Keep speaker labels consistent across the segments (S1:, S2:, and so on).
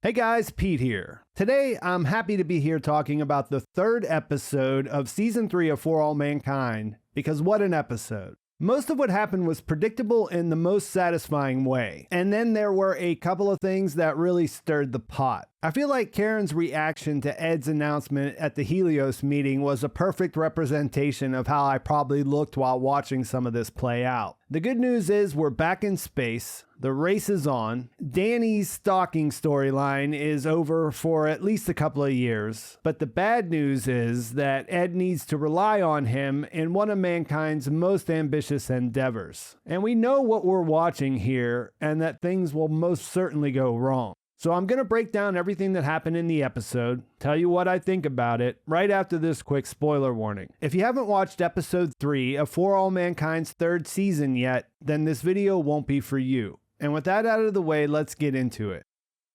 S1: Hey guys, Pete here. Today, I'm happy to be here talking about the third episode of Season 3 of For All Mankind, because what an episode. Most of what happened was predictable in the most satisfying way, and then there were a couple of things that really stirred the pot. I feel like Karen's reaction to Ed's announcement at the Helios meeting was a perfect representation of how I probably looked while watching some of this play out. The good news is we're back in space, the race is on, Danny's stalking storyline is over for at least a couple of years, but the bad news is that Ed needs to rely on him in one of mankind's most ambitious endeavors. And we know what we're watching here, and that things will most certainly go wrong. So I'm going to break down everything that happened in the episode, tell you what I think about it, right after this quick spoiler warning. If you haven't watched episode 3 of For All Mankind's third season yet, then this video won't be for you. And with that out of the way, let's get into it.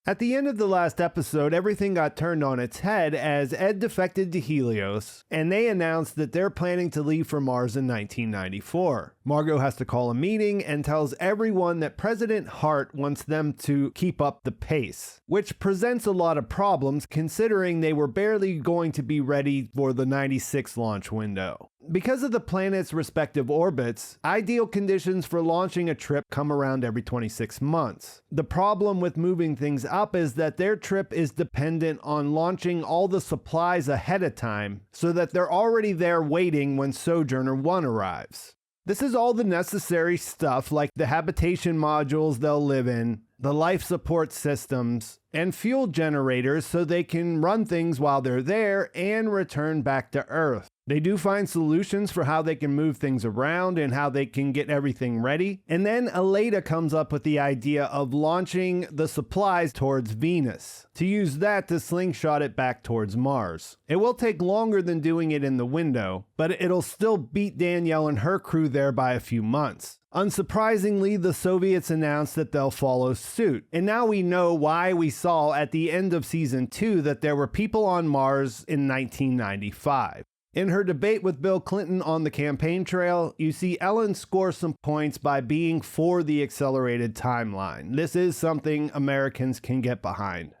S1: At the end of the last episode, everything got turned on its head as Ed defected to Helios, and they announced that they're planning to leave for Mars in 1994. Margo has to call a meeting and tells everyone that President Hart wants them to keep up the pace, which presents a lot of problems considering they were barely going to be ready for the 96 launch window. Because of the planet's respective orbits, ideal conditions for launching a trip come around every 26 months. The problem with moving things up is that their trip is dependent on launching all the supplies ahead of time so that they're already there waiting when Sojourner 1 arrives. This is all the necessary stuff like the habitation modules they'll live in, the life support systems, and fuel generators so they can run things while they're there and return back to Earth. They do find solutions for how they can move things around and how they can get everything ready. And then Ayesa comes up with the idea of launching the supplies towards Venus, to use that to slingshot it back towards Mars. It will take longer than doing it in the window, but it'll still beat Danielle and her crew there by a few months. Unsurprisingly, the Soviets announced that they'll follow suit. And now we know why we saw at the end of Season 2 that there were people on Mars in 1995. In her debate with Bill Clinton on the campaign trail, you see Ellen score some points by being for the accelerated timeline. This is something Americans can get behind.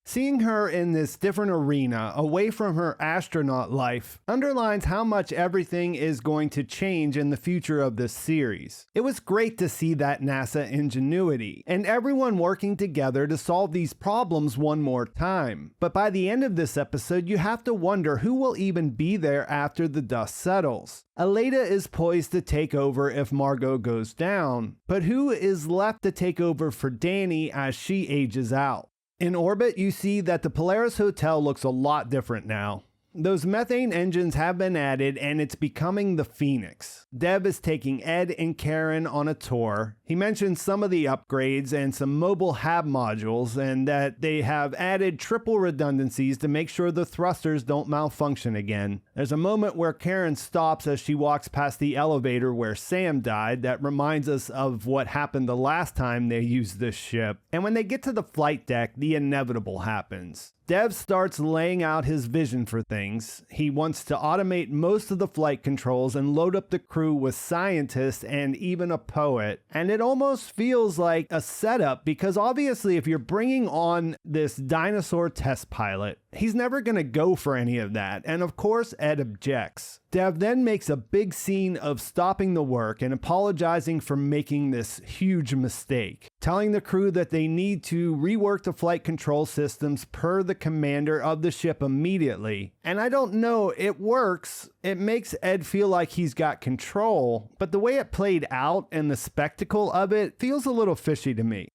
S1: Seeing her in this different arena, away from her astronaut life, underlines how much everything is going to change in the future of this series. It was great to see that NASA ingenuity, and everyone working together to solve these problems one more time. But by the end of this episode, you have to wonder who will even be there after the dust settles. Ayesa is poised to take over if Margo goes down, but who is left to take over for Danny as she ages out? In orbit, you see that the Polaris Hotel looks a lot different now. Those methane engines have been added and it's becoming the Phoenix. Dev is taking Ed and Karen on a tour. He mentions some of the upgrades and some mobile hab modules and that they have added triple redundancies to make sure the thrusters don't malfunction again. There's a moment where Karen stops as she walks past the elevator where Sam died that reminds us of what happened the last time they used this ship. And when they get to the flight deck, the inevitable happens. Dev starts laying out his vision for things. He wants to automate most of the flight controls and load up the crew with scientists and even a poet. And it almost feels like a setup because obviously if you're bringing on this dinosaur test pilot, he's never going to go for any of that. And of course, Ed objects. Dev then makes a big scene of stopping the work and apologizing for making this huge mistake, telling the crew that they need to rework the flight control systems per the commander of the ship immediately. And I don't know, it works. It makes Ed feel like he's got control, but the way it played out and the spectacle of it feels a little fishy to me.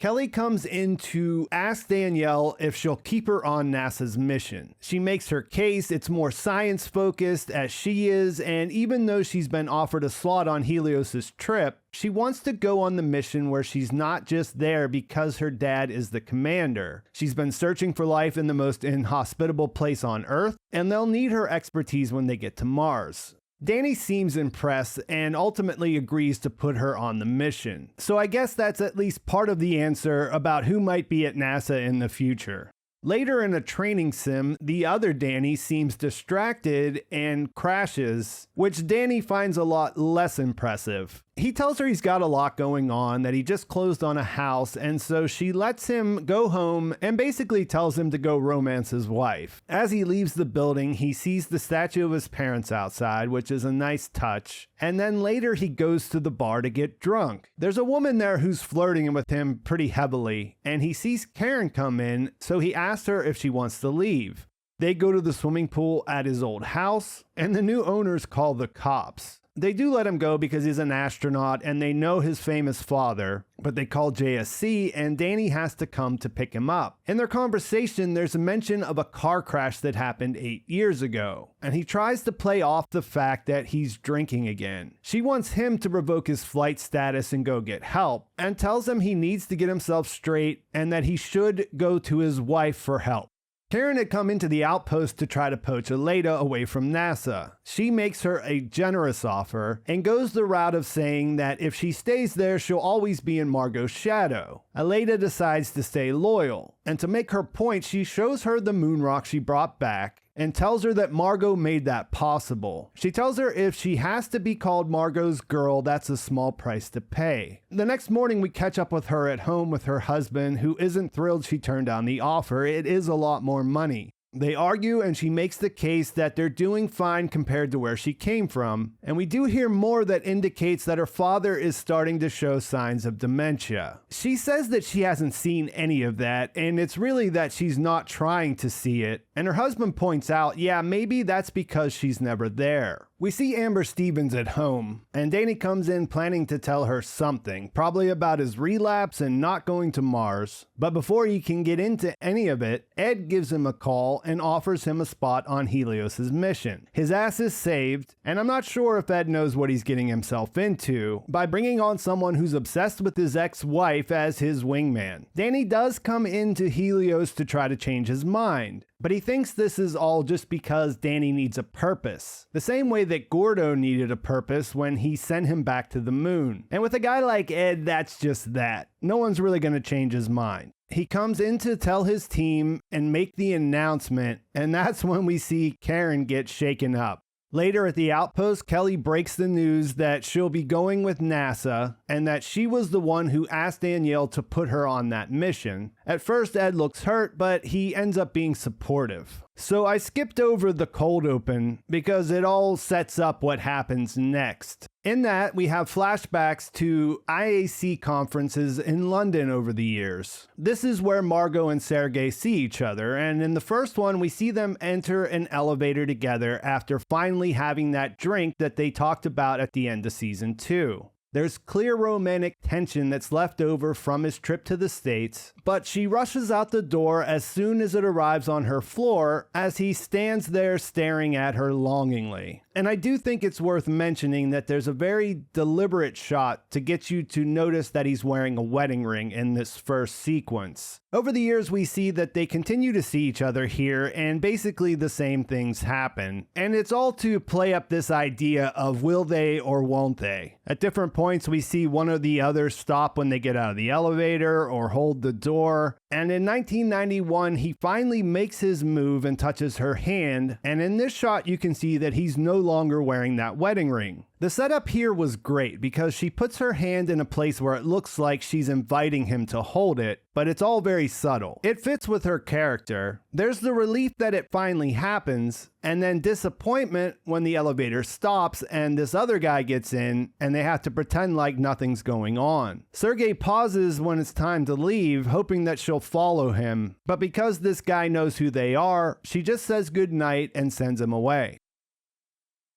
S1: Kelly comes in to ask Danielle if she'll keep her on NASA's mission. She makes her case, it's more science focused as she is, and even though she's been offered a slot on Helios's trip, she wants to go on the mission where she's not just there because her dad is the commander. She's been searching for life in the most inhospitable place on Earth, and they'll need her expertise when they get to Mars. Danny seems impressed and ultimately agrees to put her on the mission. So I guess that's at least part of the answer about who might be at NASA in the future. Later in a training sim, the other Danny seems distracted and crashes, which Danny finds a lot less impressive. He tells her he's got a lot going on, that he just closed on a house, and so she lets him go home and basically tells him to go romance his wife. As he leaves the building, he sees the statue of his parents outside, which is a nice touch, and then later he goes to the bar to get drunk. There's a woman there who's flirting with him pretty heavily, and he sees Karen come in, so he asks her if she wants to leave. They go to the swimming pool at his old house, and the new owners call the cops. They do let him go because he's an astronaut and they know his famous father, but they call JSC and Danny has to come to pick him up. In their conversation, there's a mention of a car crash that happened 8 years ago, and he tries to play off the fact that he's drinking again. She wants him to revoke his flight status and go get help, and tells him he needs to get himself straight and that he should go to his wife for help. Karen had come into the outpost to try to poach Ayesa away from NASA. She makes her a generous offer and goes the route of saying that if she stays there, she'll always be in Margo's shadow. Ayesa decides to stay loyal, and to make her point, she shows her the moon rock she brought back and tells her that Margo made that possible. She tells her if she has to be called Margo's girl, that's a small price to pay. The next morning, we catch up with her at home with her husband, who isn't thrilled she turned down the offer. It is a lot more money. They argue and she makes the case that they're doing fine compared to where she came from, and we do hear more that indicates that her father is starting to show signs of dementia. She says that she hasn't seen any of that, and it's really that she's not trying to see it, and her husband points out, yeah, maybe that's because she's never there. We see Amber Stevens at home, and Danny comes in planning to tell her something, probably about his relapse and not going to Mars. But before he can get into any of it, Ed gives him a call and offers him a spot on Helios' mission. His ass is saved, and I'm not sure if Ed knows what he's getting himself into by bringing on someone who's obsessed with his ex-wife as his wingman. Danny does come into Helios to try to change his mind, but he thinks this is all just because Danny needs a purpose. The same way that Gordo needed a purpose when he sent him back to the moon. And with a guy like Ed, that's just that. No one's really going to change his mind. He comes in to tell his team and make the announcement, and that's when we see Karen get shaken up. Later at the outpost, Kelly breaks the news that she'll be going with NASA and that she was the one who asked Danielle to put her on that mission. At first, Ed looks hurt, but he ends up being supportive. So I skipped over the cold open because it all sets up what happens next. In that, we have flashbacks to IAC conferences in London over the years. This is where Margo and Sergei see each other, and in the first one, we see them enter an elevator together after finally having that drink that they talked about at the end of season 2. There's clear romantic tension that's left over from his trip to the States, but she rushes out the door as soon as it arrives on her floor as he stands there staring at her longingly. And I do think it's worth mentioning that there's a very deliberate shot to get you to notice that he's wearing a wedding ring in this first sequence. Over the years, we see that they continue to see each other here, and basically the same things happen. And it's all to play up this idea of will they or won't they. At different points, we see one or the other stop when they get out of the elevator or hold the door. And in 1991, he finally makes his move and touches her hand. And in this shot, you can see that he's no longer wearing that wedding ring. The setup here was great because she puts her hand in a place where it looks like she's inviting him to hold it, but it's all very subtle. It fits with her character. There's the relief that it finally happens, and then disappointment when the elevator stops and this other guy gets in and they have to pretend like nothing's going on. Sergei pauses when it's time to leave, hoping that she'll follow him, but because this guy knows who they are, she just says goodnight and sends him away.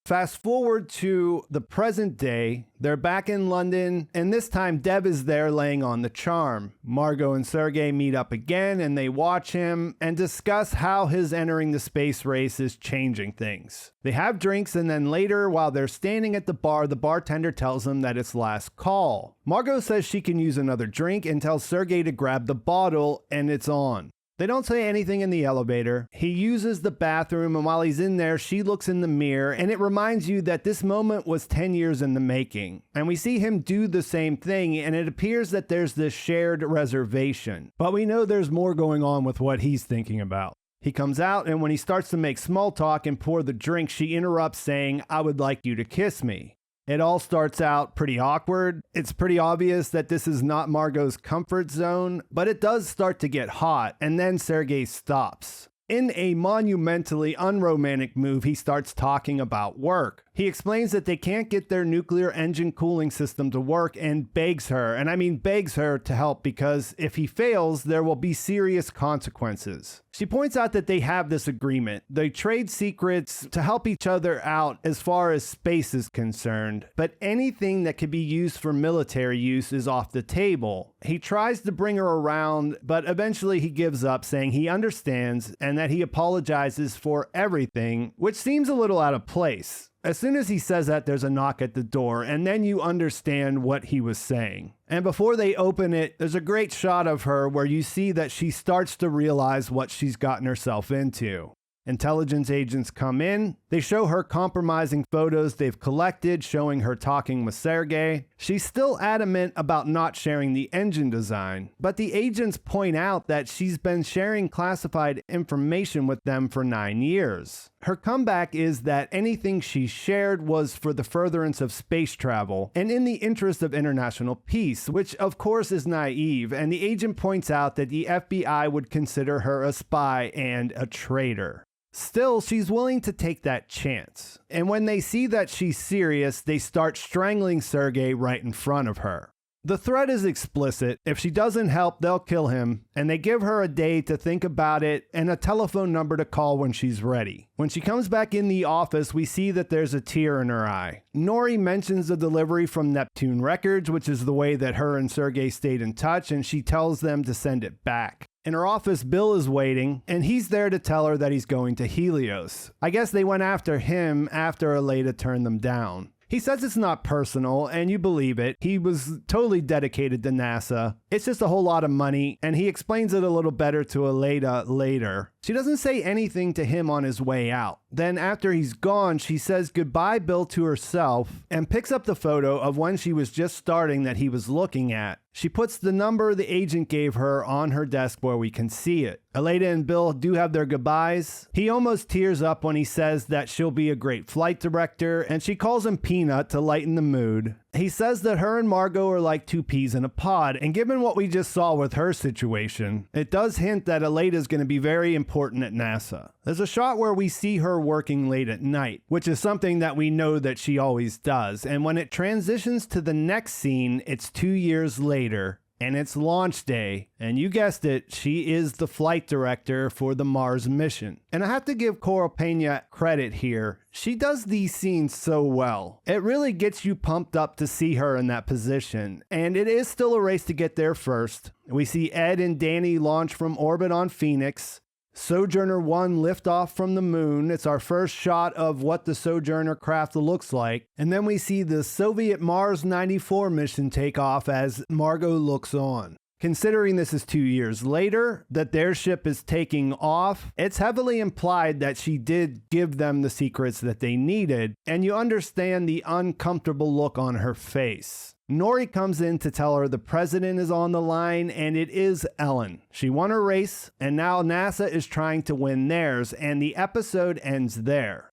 S1: Fast forward to the present day, they're back in London, and this time Dev is there laying on the charm. Margo and Sergei meet up again, and they watch him and discuss how his entering the space race is changing things. They have drinks, and then later, while they're standing at the bar, the bartender tells them that it's last call. Margo says she can use another drink and tells Sergei to grab the bottle, and it's on. They don't say anything in the elevator. He uses the bathroom, and while he's in there, she looks in the mirror, and it reminds you that this moment was 10 years in the making. And we see him do the same thing, and it appears that there's this shared reservation. But we know there's more going on with what he's thinking about. He comes out, and when he starts to make small talk and pour the drink, she interrupts saying, "I would like you to kiss me." It all starts out pretty awkward. It's pretty obvious that this is not Margo's comfort zone, but it does start to get hot, and then Sergei stops. In a monumentally unromantic move, he starts talking about work. He explains that they can't get their nuclear engine cooling system to work and begs her, and I mean begs her to help because if he fails, there will be serious consequences. She points out that they have this agreement. They trade secrets to help each other out as far as space is concerned, but anything that could be used for military use is off the table. He tries to bring her around, but eventually he gives up, saying he understands and that he apologizes for everything, which seems a little out of place. As soon as he says that, there's a knock at the door, and then you understand what he was saying. And before they open it, there's a great shot of her where you see that she starts to realize what she's gotten herself into. Intelligence agents come in. They show her compromising photos they've collected, showing her talking with Sergei. She's still adamant about not sharing the engine design, but the agents point out that she's been sharing classified information with them for 9 years. Her comeback is that anything she shared was for the furtherance of space travel and in the interest of international peace, which of course is naive, and the agent points out that the FBI would consider her a spy and a traitor. Still, she's willing to take that chance. And when they see that she's serious, they start strangling Sergei right in front of her. The threat is explicit. If she doesn't help, they'll kill him, and they give her a day to think about it and a telephone number to call when she's ready. When she comes back in the office, we see that there's a tear in her eye. Nori mentions the delivery from Neptune Records, which is the way that her and Sergei stayed in touch, and she tells them to send it back. In her office, Bill is waiting, and he's there to tell her that he's going to Helios. I guess they went after him after Ayesa turned them down. He says it's not personal, and you believe it. He was totally dedicated to NASA. It's just a whole lot of money, and he explains it a little better to Ayesa later. She doesn't say anything to him on his way out. Then after he's gone, she says goodbye, Bill, to herself, and picks up the photo of when she was just starting that he was looking at. She puts the number the agent gave her on her desk where we can see it. Ayesa and Bill do have their goodbyes. He almost tears up when he says that she'll be a great flight director, and she calls him Peanut to lighten the mood. He says that her and Margo are like two peas in a pod, and given what we just saw with her situation, it does hint that Ayesa is going to be very important at NASA. There's a shot where we see her working late at night, which is something that we know that she always does, and when it transitions to the next scene, it's 2 years later, and it's launch day, and you guessed it, she is the flight director for the Mars mission. And I have to give Coral Pena credit here. She does these scenes so well. It really gets you pumped up to see her in that position, and it is still a race to get there first. We see Ed and Danny launch from orbit on Phoenix. Sojourner 1 lift off from the moon. It's our first shot of what the Sojourner craft looks like. And then we see the Soviet Mars 94 mission take off as Margo looks on. Considering this is 2 years later, that their ship is taking off, it's heavily implied that she did give them the secrets that they needed, and you understand the uncomfortable look on her face. Nori comes in to tell her the president is on the line, and it is Ellen. She won her race, and now NASA is trying to win theirs, and the episode ends there.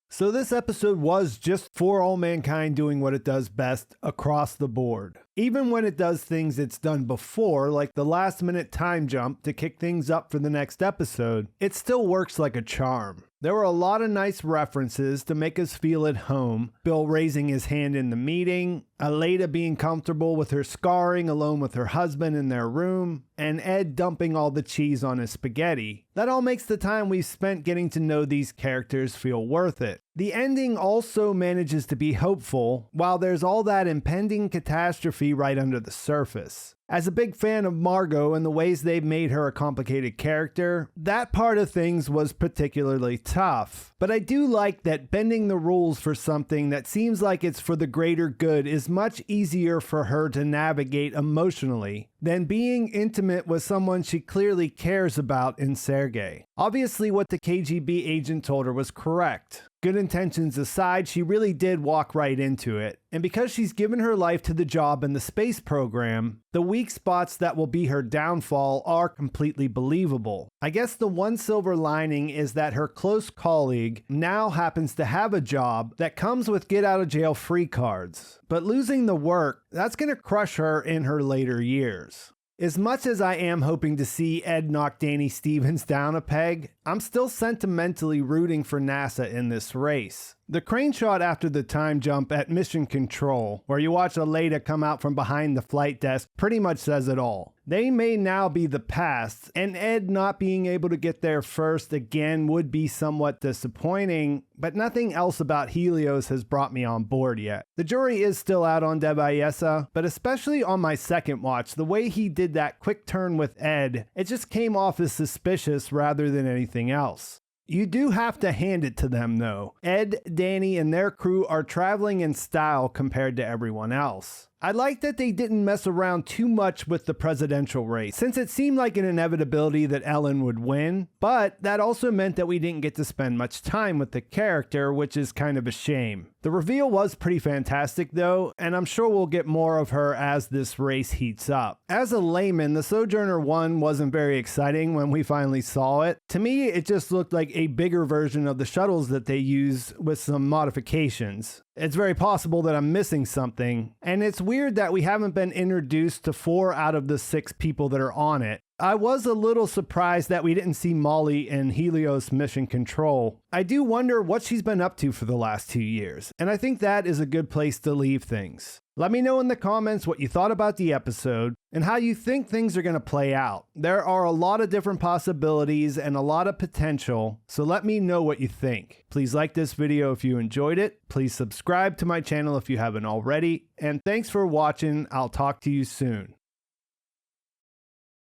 S1: So this episode was just For All Mankind doing what it does best across the board. Even when it does things it's done before, like the last minute time jump to kick things up for the next episode, it still works like a charm. There were a lot of nice references to make us feel at home. Bill raising his hand in the meeting, Ayesa being comfortable with her scarring alone with her husband in their room, and Ed dumping all the cheese on his spaghetti. That all makes the time we've spent getting to know these characters feel worth it. The ending also manages to be hopeful, while there's all that impending catastrophe right under the surface. As a big fan of Margo and the ways they've made her a complicated character, that part of things was particularly tough. But I do like that bending the rules for something that seems like it's for the greater good is much easier for her to navigate emotionally than being intimate with someone she clearly cares about in Sergei. Obviously, what the KGB agent told her was correct. Good intentions aside, she really did walk right into it. And because she's given her life to the job in the space program, the weak spots that will be her downfall are completely believable. I guess the one silver lining is that her close colleague now happens to have a job that comes with get-out-of-jail-free cards. But losing the work, that's going to crush her in her later years. As much as I am hoping to see Ed knock Danny Stevens down a peg, I'm still sentimentally rooting for NASA in this race. The crane shot after the time jump at Mission Control, where you watch Ayesa come out from behind the flight desk, pretty much says it all. They may now be the past, and Ed not being able to get there first again would be somewhat disappointing, but nothing else about Helios has brought me on board yet. The jury is still out on Deb Ayesa, but especially on my second watch, the way he did that quick turn with Ed, it just came off as suspicious rather than anything else. You do have to hand it to them though. Ed, Danny, and their crew are traveling in style compared to everyone else. I like that they didn't mess around too much with the presidential race, since it seemed like an inevitability that Ellen would win, but that also meant that we didn't get to spend much time with the character, which is kind of a shame. The reveal was pretty fantastic though, and I'm sure we'll get more of her as this race heats up. As a layman, the Sojourner 1 wasn't very exciting when we finally saw it. To me, it just looked like a bigger version of the shuttles that they use with some modifications. It's very possible that I'm missing something, and it's weird that we haven't been introduced to 4 out of the 6 people that are on it. I was a little surprised that we didn't see Molly in Helios Mission Control. I do wonder what she's been up to for the last 2 years, and I think that is a good place to leave things. Let me know in the comments what you thought about the episode and how you think things are going to play out. There are a lot of different possibilities and a lot of potential, so let me know what you think. Please like this video if you enjoyed it. Please subscribe to my channel if you haven't already, and thanks for watching. I'll talk to you soon.